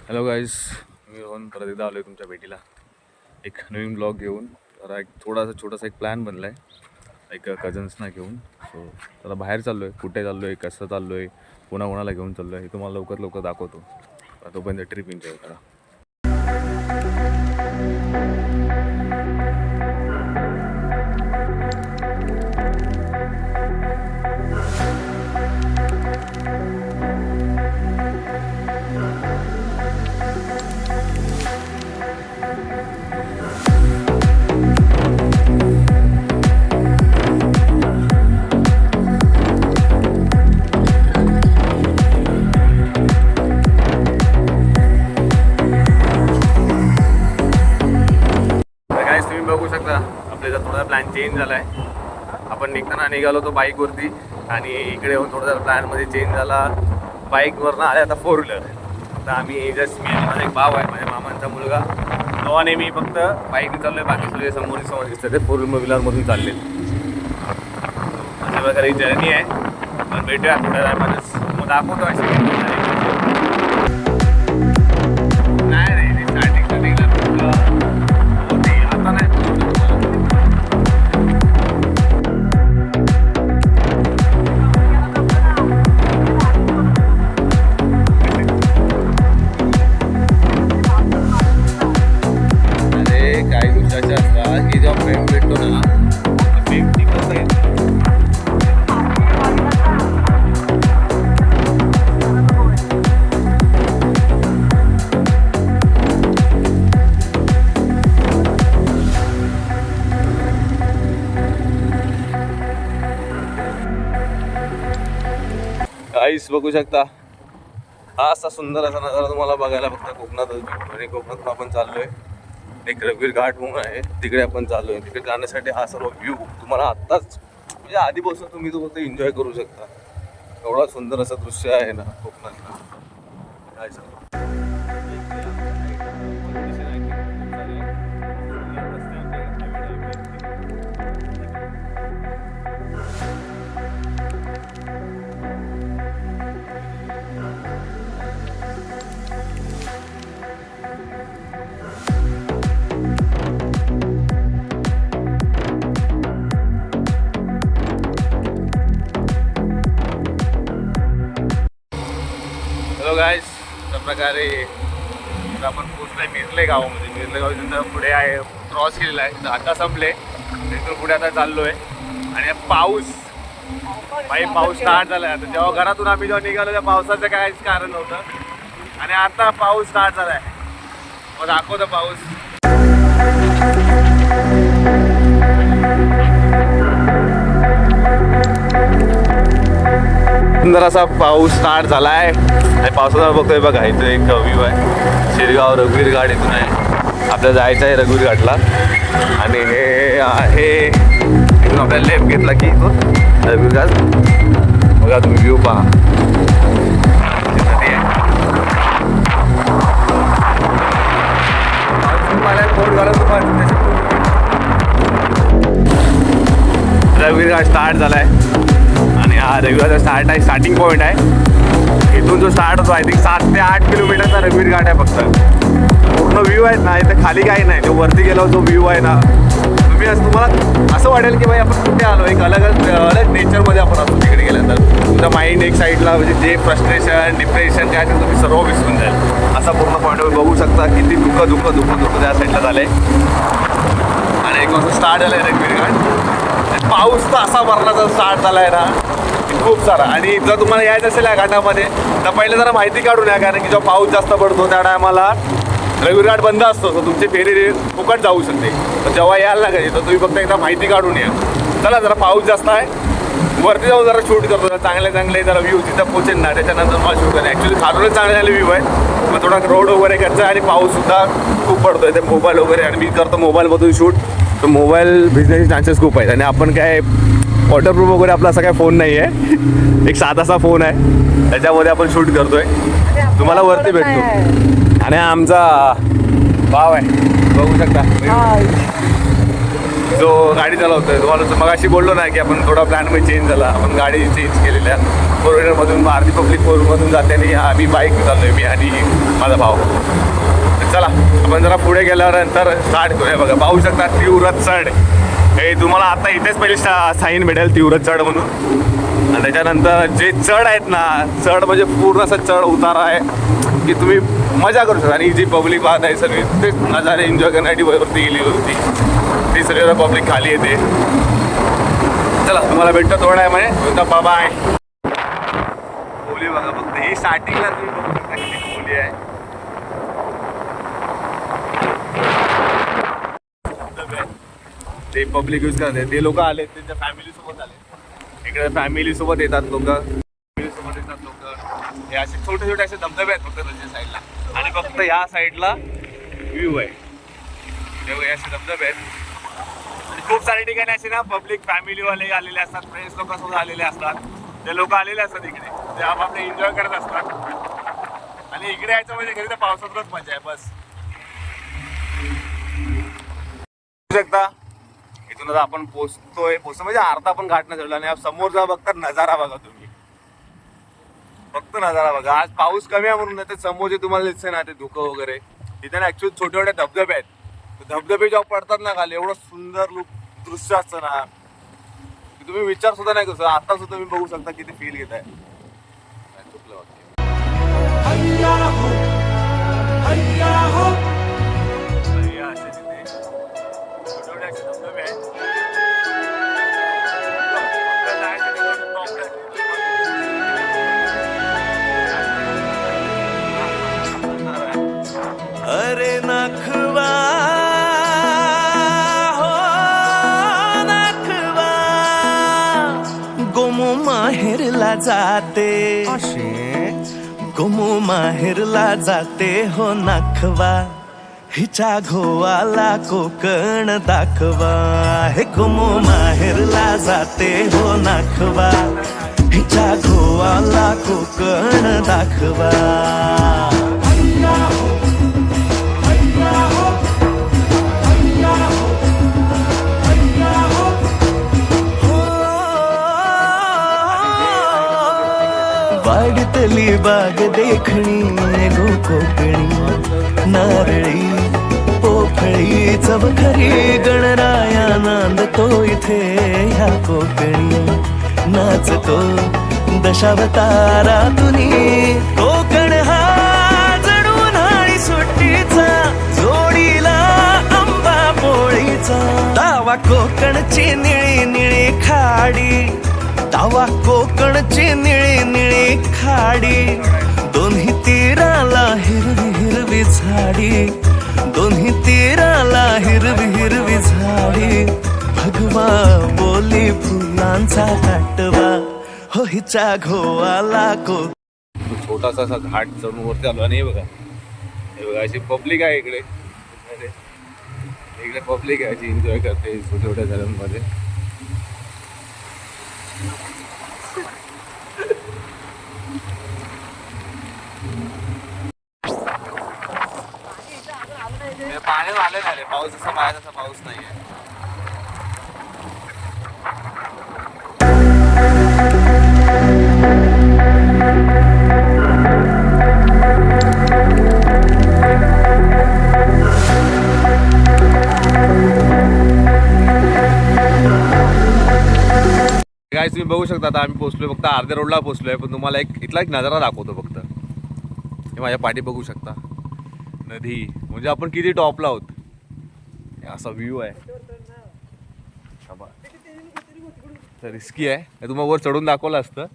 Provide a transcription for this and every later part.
Hello guys, मी रोहन परत एकदा आलो आहे तुमच्या भेटीला एक नवीन ब्लॉग घेऊन. जरा एक छोटासा एक प्लॅन बनला आहे एक कझन्सना घेऊन. सो जरा बाहेर चाललो आहे. कुठे चाललो आहे, कसं चाललो आहे, कोणाकोणाला घेऊन चाललो आहे हे तुम्हाला लवकर दाखवतो. तोपर्यंत ट्रिप एन्जॉय करा. बघू शकता आपल्याचा थोडा प्लॅन चेंज झाला आहे. आपण निघालो तो बाईकवरती आणि इकडे येऊन थोडा प्लॅनमध्ये चेंज झाला. बाईकवरनं आले आता 4 व्हीलर. आता आम्ही जस्ट मी माझा एक भाव आहे, माझ्या मामांचा मुलगा, तेव्हा मी फक्त बाईकने चाललो आहे. बाकी सगळे समोर दिसतात ते 4 व्हीलरमधून चालले. अशा प्रकारे जर्नी आहे. पण भेटूया थोड्या टायमातच, मग दाखवतो अशी. आईस बघू शकता. हा असा सुंदर असा नजारा तुम्हाला बघायला फक्त कोकणातच भेटतो. आणि कोकणातून आपण चाललोय एक रघुवीर घाट म्हणून आहे, तिकडे आपण चाललोय. तिकडे जाण्यासाठी हा सर्व व्ह्यू तुम्हाला आत्ताच म्हणजे आधीपासून तुम्ही तो फक्त एन्जॉय करू शकता. एवढा सुंदर असं दृश्य आहे ना कोकणातलं. काय गाईस, अशा प्रकारे आपण पोचलोय मिरले गावामध्ये. मिरले गाव इथून पुढे आहे, क्रॉस केलेला आहे. आता संपले, तिथून पुढे आता चाललो आहे. आणि पाऊस स्टार्ट झाला आहे. आता जेव्हा घरातून आम्ही निघालो त्या पावसाचं काहीच कारण नव्हतं, आणि आता पाऊस स्टार्ट झाला आहे. मग दाखवतो पाऊस. सुंदर असा पाऊस स्टार्ट झाला आहे. आणि पावसाचा बघतोय बघा, इथं एक व्ह्यू आहे. शिरगाव रघुवीर घाट इथून आहे. आपल्याला जायचं आहे रघुवीर घाटला. आणि हे आहे इथून आपल्याला लेफ्ट घेतला की इथून रघुवीर घाट. बघा तुम्ही व्ह्यू पहा. रघुवीर घाट स्टार्ट झाला आहे. आणि हा रघुवीरचा स्टार्टिंग पॉईंट आहे. इथून जो स्टार्ट होतो आय थिंक 7 ते 8 किलोमीटरचा रघुवीर घाट आहे. फक्त पूर्ण व्ह्यू आहेत ना, इथे खाली काही नाही. जो वरती गेलो जो व्ह्यू आहे ना, तुम्हाला असं वाटेल की भाई आपण कुठे आलो. एक अलग नेचरमध्ये आपण असतो. तिकडे गेल्यानंतर तुमचा माइंड एक साईडला म्हणजे जे फ्रस्ट्रेशन डिप्रेशन काय असेल तुम्ही सर्व विसरून जाईल. असा पूर्ण पॉईंट बघू शकता. किती दुःख त्या साईडला झालंय. आणि एक वाजता स्टार्ट झालं आहे रघुवीर घाट. पाऊस तर असा भरण्याचा स्टार्ट झाला आहे ना खूप सारा. आणि जर तुम्हाला यायचं असेल या घाटामध्ये तर पहिले जरा माहिती काढून या, कारण की जेव्हा पाऊस जास्त पडतो त्या टायमाला रघुवीर घाट बंद असतो. तर तुमची फेरी फुकट जाऊ शकते. तर जेव्हा यायला लागायची तर तुम्ही फक्त एकदा माहिती काढून या. चला, जरा पाऊस जास्त आहे, वरती जाऊन जरा शूट करतो. चांगले जरा व्ह्यू तिथं पोचेल ना, त्याच्यानंतर मला शूट करेल. ॲक्च्युली खालूनच चांगले व्ह्यू आहे. मग थोडा रोड वगैरे करायचा. आणि पाऊससुद्धा खूप पडतो आहे. ते मोबाईल वगैरे, आणि मी करतो मोबाईलमधून शूट. तर मोबाईल भिजण्याचे चान्सेस खूप आहेत. आणि आपण काय वॉटरप्रूफ वगैरे आपला असा काय फोन नाही आहे. एक साधासा फोन आहे, त्याच्यामध्ये आपण शूट करतोय. तुम्हाला वरती भेटतो. आणि आमचा भाव आहे, बघू शकता. जो गाडी चालवतोय तुम्हाला मगाशी बोललो ना की आपण थोडा प्लॅनमध्ये चेंज झाला. आपण गाडी चेंज केलेल्या 4 व्हीलरमधून मारुती पब्लिक 4मधून जाते आणि आम्ही बाईक चाललोय, मी आणि माझा भाऊ. चला आपण जरा पुढे गेल्यानंतर स्टार्ट करूया. बघा पाहू शकता तीव्र चढ. हे तुम्हाला आता इथेच पहिली साईन भेटेल तीव्र चढ म्हणून. आणि त्याच्यानंतर जे चढ आहेत ना, चढ म्हणजे पूर्ण असं चढ उतारा आहे की तुम्ही मजा करू शकता. आणि जी पब्लिक पाहत आहे सगळी तेच नजारे एन्जॉय करण्यासाठी वरती गेली होती. ती सगळी पब्लिक खाली येते. चला तुम्हाला भेटतो थोडा आहे म्हणजे बाबा आहे. खोली बघा फक्त ही स्टार्टिंगला तुम्ही बघू शकता किती खोली आहे. ते पब्लिक यूज करते. ते लोक आले त्यांच्या फॅमिली सोबत आले. इकडे फॅमिली सोबत येतात लोक, फॅमिलीसोबत येतात लोक. हे असे छोटे छोटे असे धबधबे आहेत फक्त त्याच्या साईडला. आणि फक्त ह्या साईडला व्ह्यू आहे. तेव्हा असे धबधबे आहेत. आणि खूप सारे ठिकाणी असे ना पब्लिक फॅमिलीवाले आलेले असतात, फ्रेंड्स लोक सोबत आलेले असतात. ते लोक आलेले असतात इकडे, ते आपापले एन्जॉय करत असतात. आणि इकडे यायचं म्हणजे घरी तर पावसातच मजा आहे बस. शकता इथून आता आपण पोचतो म्हणजे अर्धा पण घाट नाही चढला. आणि समोर जा बघता नजारा बघा तुम्ही, फक्त नजारा बघा. आज पाऊस कमी आहे म्हणून ते समोर जे तुम्हाला दिसते ना ते धुकं वगैरे, तिथे ना ऍक्च्युअली छोटे छोटे धबधबे आहेत. धबधबे जेव्हा पडतात ना खाली, एवढं सुंदर दृश्य असतं ना की तुम्ही विचार सुद्धा नाही करू. आता सुद्धा तुम्ही बघू शकता किती फील घेत आहे. अरे नखवा हो नखवा गोमू माहेरला जाते, गोमू माहेरला जाते हो नखवा. हिच्या घोवाला कोकण दाखवा. हे गोमू माहेरला जाते हो नखवा. हिच्या घोवाला कोकण दाखवा. वाडीतली बाग देखणी गो कोकणी, नारळी पोफळी चवखरी गणराया नांदतो इथे ह्या कोकणी. नाचतो दशावतारातुनी कोकण हा जणू उन्हाळी सुट्टीचा, जोडीला आंबा पोळीचा. दावा कोकणची निळी निळी खाडी, दावा कोकणची निळी निळी खाडी. दोन्ही तीराला हिरवी हिरवी झाडी, दोन्ही तीराला हिरवी हिरवी झाडी. भगवा बोली फुलांचा काटवा हो हिच्या घोवाला को. छोटासा असा घाट चढून वरती आलो. आणि हे बघा अशी पब्लिक आहे इकडे. इकडे पब्लिक आहे जी एन्जॉय करते छोट्या छोट्या झाडांमध्ये. पाणी आले नाही रे, पाऊस जसा पाहिजे तसा पाऊस नाहीये. काय तुम्ही बघू शकता आता आम्ही पोहोचलोय, फक्त अर्ध्या रोडला पोहोचलोय. पण तुम्हाला इथला एक नजारा दाखवतो फक्त. हे माझ्या पाठी बघू शकता नदी, म्हणजे आपण किती टॉपला आहोत. असा व्ह्यू आहे. रिस्की आहे, तुम्हाला वर चढून दाखवलं असतं.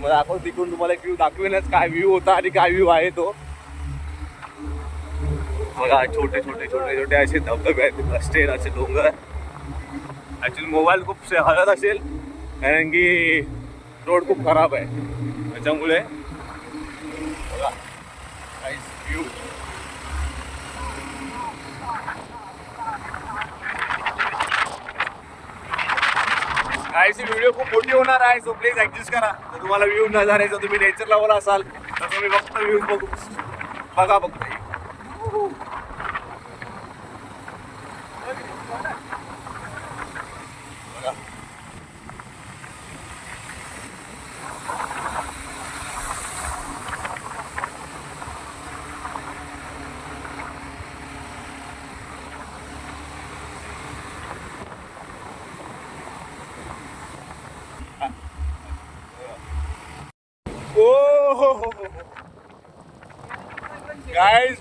दाखव तिकडून तुम्हाला एक व्ह्यू दाखवेनच, काय व्ह्यू होता आणि काय व्ह्यू आहे तो. बघा छोटे छोटे छोटे छोटे असे धबधबे आहेत, रस्ते असे डोंगर. ऍक्च्युली मोबाईल खूप हलत असेल कारण की रोड खूप खराब आहे त्याच्यामुळे. बघा व्ह्यू. व्हिडिओ खूप मोठी होणार आहे, सो प्लीज ऍडजस्ट करा. जर तुम्हाला व्ह्यू नजर आहे, जर तुम्ही नेचर लवर असाल तर तुम्ही फक्त व्ह्यू बघा फक्त.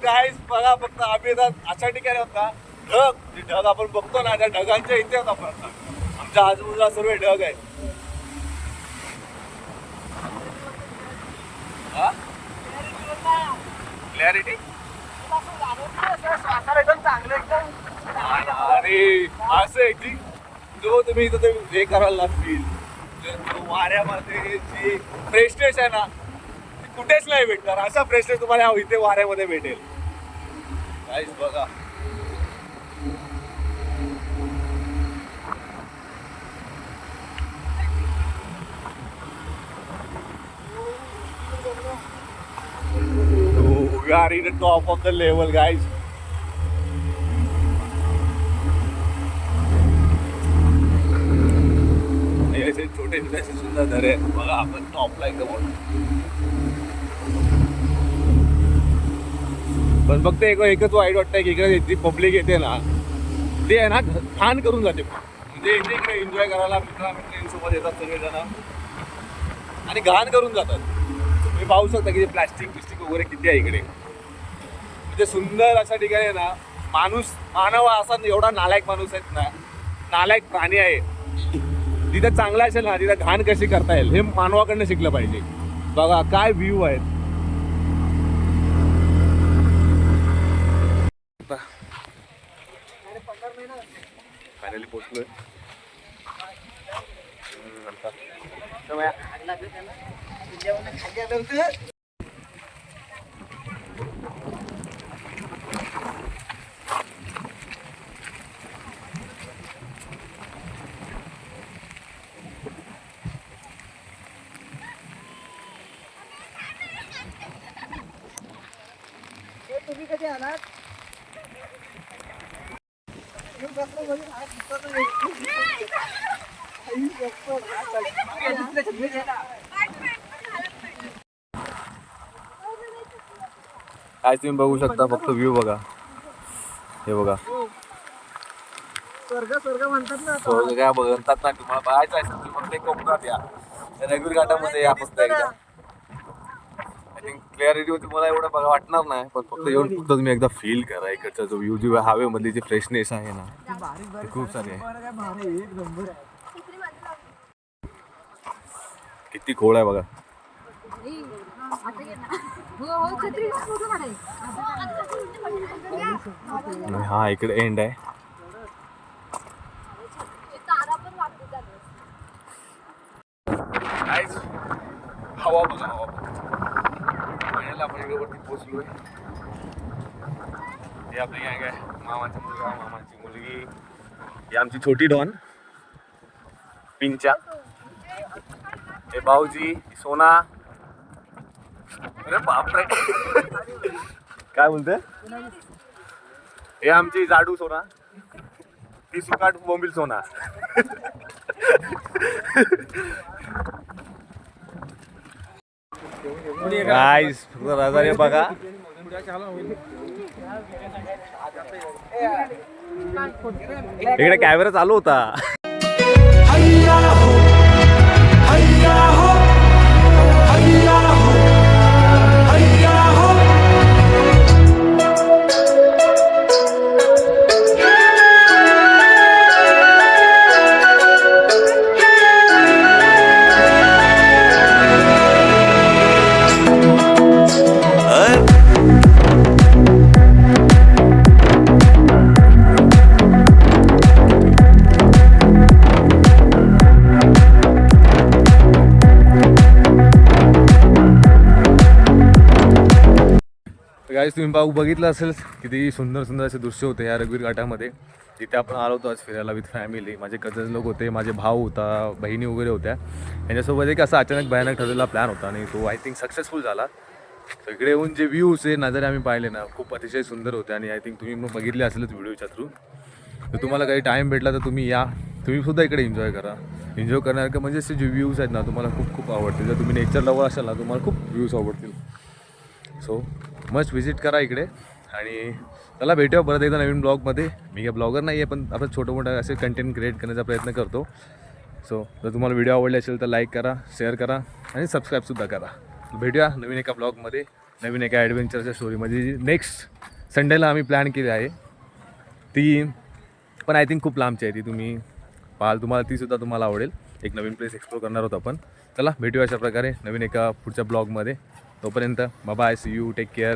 गाईज बघा फक्त आम्ही अशा ठिकाणी होता ढग, ढग आपण बघतो ना, त्या ढगांच्या इथे होता फक्त. आमच्या आजूबाजूला सर्व ढग आहेत. क्लॅरिटी अरे असं आहे की जो तुम्ही इथं ते हे करायला लागतील, वाऱ्यामध्ये जी फ्रेशनेस आहे ना ती कुठेच नाही भेटणार. असा फ्रेशनेस तुम्हाला इथे वाऱ्यामध्ये भेटेल. गाईस बघा we are in the top of the level guys. ऐसे छोटे छोटे से सुंदर धरे बघा आपण टॉपला एकदम. पण फक्त एकच वाईट वाटतंय की इकडे जी पब्लिक येते ना ते आहे ना घाण करून जाते. म्हणजे इकडे एन्जॉय करायला मित्रांसोबत येतात सगळेजण आणि घाण करून जातात. तुम्ही पाहू शकता की प्लास्टिक वगैरे किती आहे इकडे. म्हणजे सुंदर अशा ठिकाणी ना मानव असा एवढा नालायक माणूस आहेत ना, नालायक प्राणी आहे. जिथं चांगला असेल ना तिथं घाण कशी करता येईल हे मानवाकडनं शिकलं पाहिजे. बघा काय व्ह्यू आहेत. फायनली पोहोचलोय. तुम्ही कधी आलात? आज तुम्ही बघू शकता फक्त व्ह्यू बघा. हे बघा स्वर्ग म्हणतात ना. स्वर्ग काय म्हणतात ना, तुम्हाला बघायचं आहे तुम्ही फक्त कोकणात या, रघुवीर घाटामध्ये या फक्त एकदा. आय थिंक क्लिअरिटी तुम्हाला एवढं बघा वाटणार नाही, पण फक्त येऊन फक्त तुम्ही एकदा फील करा इकडचा जो व्ह्यू, जी हवेमधली जी फ्रेशनेस आहे ना ती खूप सारी आहे. किती खोल आहे बघा. हा इकडे एंड आहे. हवा बघा हवा फायनल आपण इकडे वरती पोहोचलोय. हे आपली गँग आहे. मामाचा मुलगा, मामाची मुलगी, ही आमची छोटी डॉन पिंचा, हे भाऊजी सोना. अरे बापरे काय बोलते. हे आमची जाडू सोना, ती सुकाट बोंबील सोना. गाईस नजारे बघा. इकडे कॅमेरा चालू होता. गाईस तुम्ही बघितलं असेल किती सुंदर सुंदर असे दृश्य होते या रघुवीर घाटामध्ये, जिथे आपण आलो होतो आज फिरायला विथ फॅमिली. माझे कझन्स लोक होते, माझे भाऊ होता, बहिणी वगैरे होत्या. यांच्यासोबत एक असा अचानक भयानक ठरलेला प्लॅन होता आणि तो आय थिंक सक्सेसफुल झाला. तर इकडे येऊन जे व्ह्यूज आहे नजरे आम्ही पाहिले ना, खूप अतिशय सुंदर होते आणि आय थिंक तुम्ही मग बघितले असेलच व्हिडिओच्या थ्रू. तर तुम्हाला काही टाईम भेटला तर तुम्ही या, तुम्ही सुद्धा इकडे एन्जॉय करा. एन्जॉय करण्यासारखं म्हणजे असे जे व्ह्यूज आहेत ना तुम्हाला खूप खूप आवडतील. जर तुम्ही नेचर लवर असाल ना तुम्हाला खूप व्ह्यूज आवडतील. सो मस्ट व्हिजिट करा इकडे. आणि चला भेटूया परत एकदा नवीन ब्लॉगमध्ये. मी काय ब्लॉगर नाही आहे, पण आपण छोटं मोठं असे कंटेंट क्रिएट करण्याचा प्रयत्न करतो. सो जर तुम्हाला व्हिडिओ आवडले असेल तर लाईक करा, शेअर करा आणि सबस्क्राईबसुद्धा करा. भेटूया नवीन एका ब्लॉगमध्ये, नवीन एका ॲडव्हेंचरच्या स्टोरीमध्ये. जी नेक्स्ट संडेला आम्ही प्लॅन केली आहे ती पण आय थिंक खूप लांबची आहे. ती तुम्ही पाहाल, तुम्हाला तीसुद्धा तुम्हाला आवडेल. एक नवीन प्लेस एक्सप्लोर करणार आहोत आपण. चला भेटूया अशा प्रकारे नवीन एका पुढच्या ब्लॉगमध्ये. तोपर्यंत bye, see you, take care.